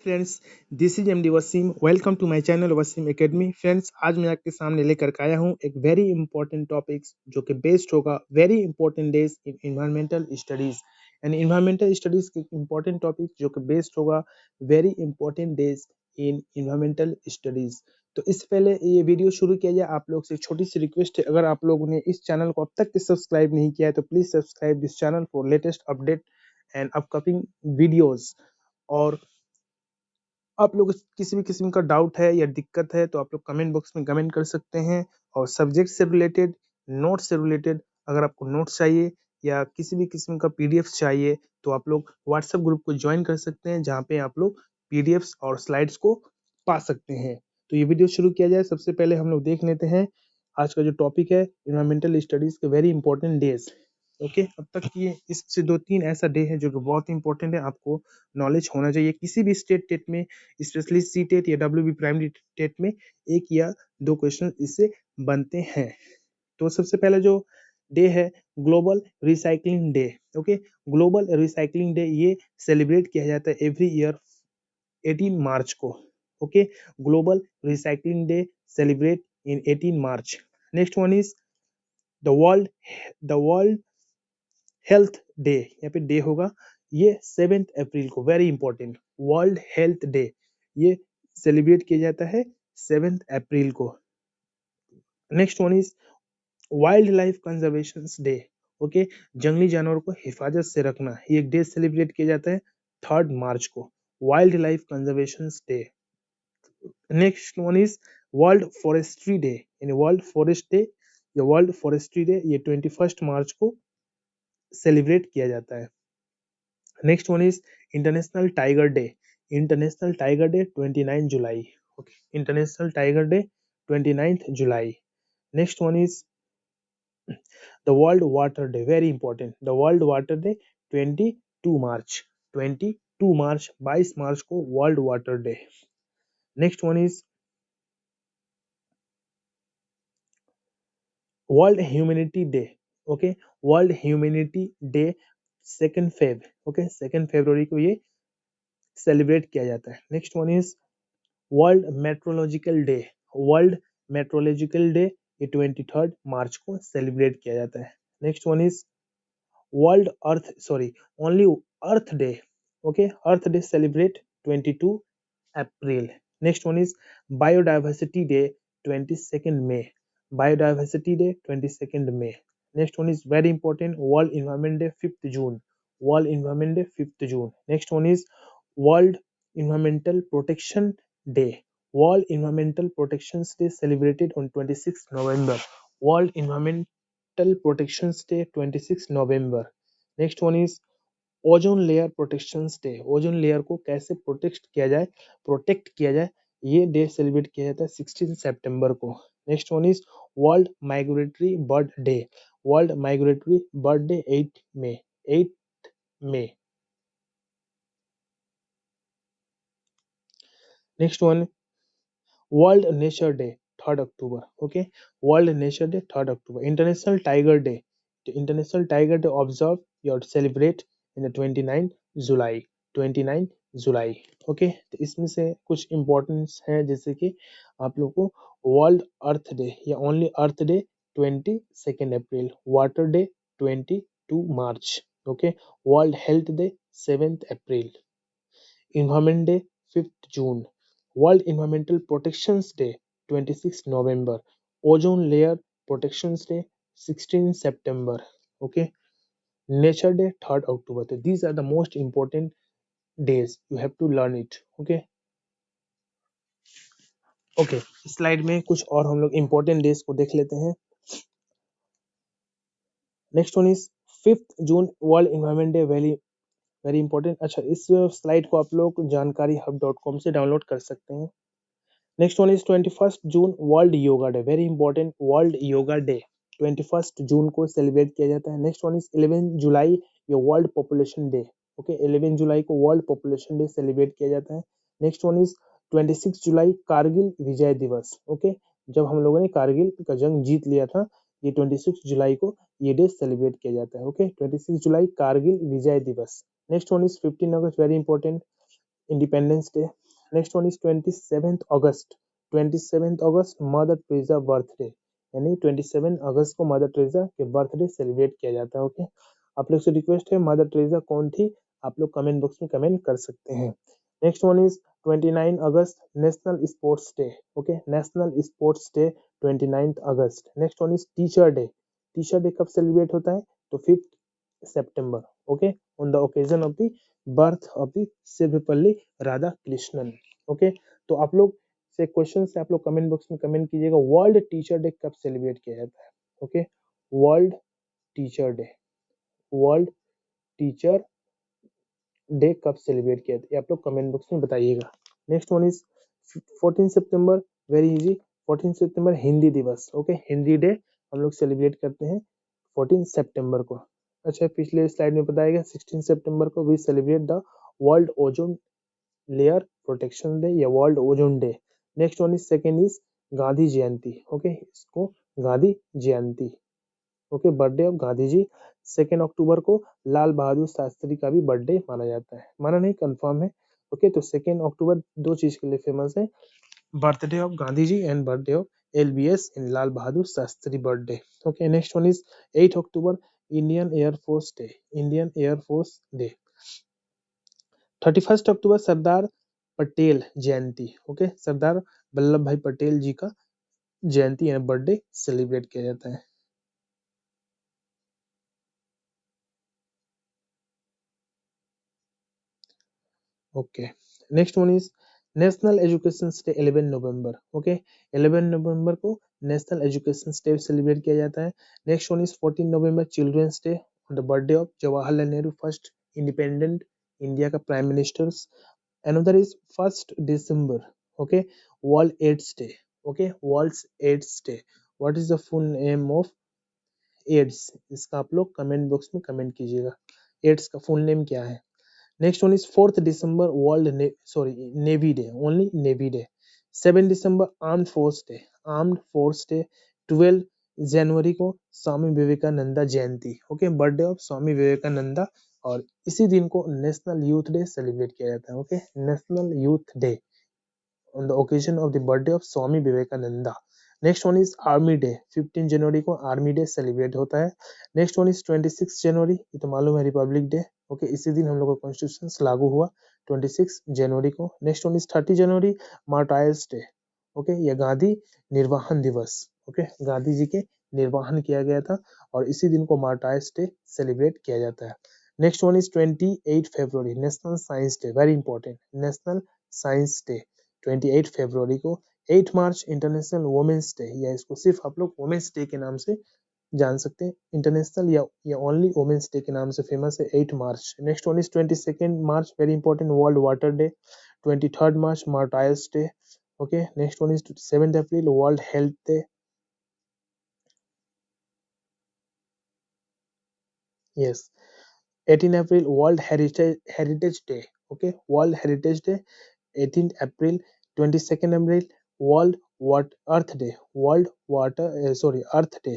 Friends, this is MD Wasim. Welcome to my channel Wasim academy. Friends, आज मैं आपके सामने लेकर के आया हूं एक वेरी इंपॉर्टेंट टॉपिक्स जो कि बेस्ड होगा very important days in environmental studies and environmental studies के इंपॉर्टेंट टॉपिक जो कि बेस्ड होगा very important days in environmental studies. तो इससे पहले ये वीडियो शुरू किया जाए, आप लोग से छोटी सी रिक्वेस्ट है, अगर आप लोगों ने इस चैनल को अब तक के सब्सक्राइब नहीं किया है तो please subscribe this channel for latest update and upcoming videos. और आप लोग किसी भी किस्म का डाउट है या दिक्कत है तो आप लोग कमेंट बॉक्स में कमेंट कर सकते हैं। और सब्जेक्ट से रिलेटेड, नोट से रिलेटेड, अगर आपको नोट्स चाहिए या किसी भी किस्म का पीडीएफ चाहिए तो आप लोग व्हाट्सएप ग्रुप को ज्वाइन कर सकते हैं, जहाँ पे आप लोग पीडीएफ्स और स्लाइड्स को पा सकते हैं। तो ये वीडियो शुरू किया जाए। सबसे पहले हम लोग देख लेते हैं आज का जो टॉपिक है, इन्वायरमेंटल स्टडीज के वेरी इंपॉर्टेंट डेज। ओके, अब तक ये इससे 2-3 ऐसा डे है जो कि बहुत इंपॉर्टेंट है, आपको नॉलेज होना चाहिए। किसी भी स्टेट टेट में, स्पेशली सी टेट या डब्ल्यू बी प्राइमरी टेट में 1 या 2 क्वेश्चन इससे बनते हैं। तो सबसे पहले जो डे है, global recycling day. Okay, global recycling day ये सेलिब्रेट किया जाता है एवरी ईयर 18 मार्च को। Okay, global recycling day celebrate in 18 March. Next one is the world health day. यहाँ पे डे होगा ये 7 अप्रैल को, very important. World health day ये सेलिब्रेट किया जाता है 7 अप्रैल को। Next one is wild life conservation day. Okay, जंगली जानवरों को हिफाजत से रखना, ये एक डे सेलिब्रेट किया जाता है 3 मार्च को, wild life conservation day. Next one is world forestry day. यानी वर्ल्ड फॉरेस्ट डे या वर्ल्ड फॉरेस्ट्री डे ये 21 मार्च को सेलिब्रेट किया जाता है। Next one is international tiger day. International tiger day 29 जुलाई। Okay, international tiger day 29 July. Next one is the world water day, very important. The world water day 22 मार्च, 22 मार्च, 22 मार्च को world water day. Next one is world humanity day. Okay, world humanity day 2 Feb. Okay, 2 फरवरी को ये celebrate किया जाता है। Next one is world metrological day. World metrological day ये 23 मार्च को सेलिब्रेट किया जाता है। Next one is world earth only earth day. Okay, earth day celebrate 22 अप्रैल। Next one is biodiversity day 22 मई। बायोडाइवर्सिटी डे 22 मई। Next one is very important, world environment day 5 जून। World environment day 5 June. Next one is world environmental protection day. World environmental protection day celebrated on 26 November. World environmental protection day 26 November. Next one is ozone layer protection day. Ozone layer को कैसे protect किया जाए ये day celebrate किया जाता है 16 सितंबर को। Next one is world migratory bird day. World migratory bird day 8 मई, 8 मई। Next one world nature day 3 अक्टूबर। ओके, वर्ल्ड नेचर डे 3 अक्टूबर। International tiger day, international tiger day observe या सेलिब्रेट इन 29 जुलाई, 29 जुलाई। ओके, तो इसमें से कुछ इंपॉर्टेंस है, जैसे कि आप लोग को वर्ल्ड अर्थ डे या ओनली अर्थ डे 22 अप्रैल, वाटर डे 22 मार्च। ओके, वर्ल्ड हेल्थ डे 7 अप्रैल, इन्वायरमेंट डे 5 जून, वर्ल्ड इन्वायरमेंटल प्रोटेक्शन डे 26 नवंबर, ओजोन लेयर प्रोटेक्शन डे 16 सितंबर। ओके, नेचर डे 3 अक्टूबर। तो these are the most important days, you have to learn it. Okay okay, slide में कुछ और हम लोग इंपॉर्टेंट डेज को देख लेते हैं। नेक्स्ट वन इज 5 जून world environment day, very important. अच्छा, इस स्लाइड को आप लोग जानकारी hub.com से डाउनलोड कर सकते हैं। Next one is 21 June world yoga day, very important. World yoga day 21 जून को सेलिब्रेट किया जाता है। नेक्स्ट वन इज 11 जुलाई ये वर्ल्ड पॉपुलेशन डे। ओके, 11 जुलाई को वर्ल्ड पॉपुलेशन डे सेलिब्रेट किया जाता है। नेक्स्ट वन इज 26 जुलाई कारगिल विजय दिवस। ओके, जब हम लोगों ने कारगिल का जंग जीत लिया था, ये 26 जुलाई को ये डे सेलिब्रेट किया जाता है। ओके, 26 जुलाई कारगिल विजय दिवस। Next one is 15 August, very important. Independence Day. Next one is 27th August. 27th August mother Teresa birthday, यानी 27 अगस्त को मदर टेरेसा के बर्थडे सेलिब्रेट किया जाता है। ओके, आप लोग से रिक्वेस्ट है, मदर टेरेसा कौन थी, आप लोग कमेंट बॉक्स में कमेंट कर सकते हैं। Next one is 29 August national sports day. Okay, national sports day 29 August. Next one is teacher day. Teacher day कब सेलिब्रेट होता है, तो 5 सितंबर। Okay, on the occasion of the birth of the Sarvepalli Radhakrishnan. Okay, तो आप लोग से क्वेश्चन से आप लोग कमेंट बॉक्स में कमेंट कीजिएगा, वर्ल्ड टीचर डे कब सेलिब्रेट किया जाता है। Okay, world teacher day, world teacher day कब सेलिब्रेट किया था, ये आप लोग कमेंट बॉक्स में बताइएगा। Next one is 14 September, very easy. 14 सितंबर हिंदी दिवस। ओके, हिंदी डे हम लोग सेलिब्रेट करते हैं 14 सितंबर को। अच्छा, पिछले स्लाइड में बताया गया 16 सितंबर को we celebrate the world ozone layer protection day या world ozone day. Next one is second is Gandhi Jayanti. Okay, इसको Gandhi Jayanti, okay, birthday of Gandhi ji. 2 अक्टूबर को लाल बहादुर शास्त्री का भी बर्थडे माना जाता है, माना नहीं, कंफर्म है। ओके, तो 2 अक्टूबर दो चीज के लिए फेमस है, birthday of Gandhi ji and birthday of LBS in Lal Bahadur Shastri birthday. Okay, next one is 8 October Indian air force day, Indian air force day. 31 October Sardar Patel Jayanti. Okay, Sardar Vallabh Bhai Patel जी का जयंती या बर्थडे सेलिब्रेट किया जाता है। Okay, next one is national education day 11 November. Okay, 11 नवंबर को national education day celebrate किया जाता है। Next one is 14 November children's day, the birthday of Jawaharlal Nehru, first independent India का prime minister. Another is 1 December, okay, world AIDS day. Okay, world AIDS day, what is the full name of AIDS, इसका आप लोग comment box में comment कीजिएगा, ads का full name क्या है। Next one is 4 December world navy day, only navy day. 7 December armed force day, armed force day. 12 जनवरी को स्वामी विवेकानंदा जयंती। Okay, birthday of स्वामी विवेकानंदा, और इसी दिन को नेशनल यूथ डे सेलिब्रेट किया जाता है। Okay, national youth day on the occasion of the birthday of Swami Vivekananda. Next one is army day, 15 जनवरी को army day celebrate होता है। नेक्स्ट वन इज 26 जनवरी, ये तो मालूम है रिपब्लिक डे। ओके, इसी दिन हम लोग का कॉन्स्टिट्यूशन लागू हुआ 26 जनवरी को। Next one is 30 January martyrs day. Okay, ये गांधी निर्वाहन दिवस। ओके, गांधी जी के निर्वाहन किया गया था और इसी दिन को मार्टायर्स डे सेलिब्रेट किया जाता है। Next one is 28 February national science day, very important, national science day 28 फरवरी को। 8 मार्च इंटरनेशनल वुमेन्स डे, या इसको सिर्फ आप लोग वुमेन्स डे के नाम से जान सकते हैं, इंटरनेशनल या ओनली वुमेन्स डे के नाम से फेमस है 8 मार्च। Next one is 22 March, very important, world water day. 23 March martyrs day. Okay, next one is 7 April world health day. Yes, 18 April world heritage day. Okay, world heritage day 18 April. 22 April world what earth day, world water earth day.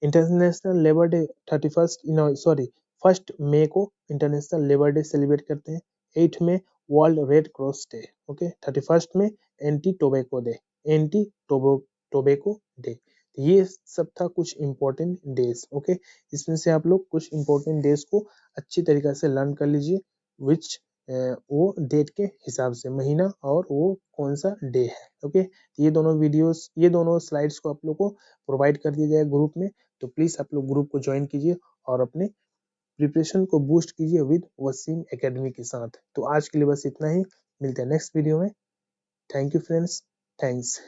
International labour day 1 मई को international labour day celebrate करते हैं। 8 May world red cross day. Okay, 31 में anti tobacco day, anti tobacco day. ये सब था कुछ important days. Okay, इसमें से आप लोग कुछ इंपॉर्टेंट डेज को अच्छी तरीके से लर्न कर लीजिए, विच वो डेट के हिसाब से, महीना और वो कौन सा डे है। ओके, ये दोनों वीडियोस, ये दोनों स्लाइड्स को आप लोग को प्रोवाइड कर दिया जाए ग्रुप में, तो प्लीज आप लोग ग्रुप को ज्वाइन कीजिए और अपने प्रिपरेशन को बूस्ट कीजिए विद वसीम एकेडमी के साथ। तो आज के लिए बस इतना ही, मिलते हैं नेक्स्ट वीडियो में। Thank you friends, thanks.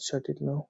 Shut it now.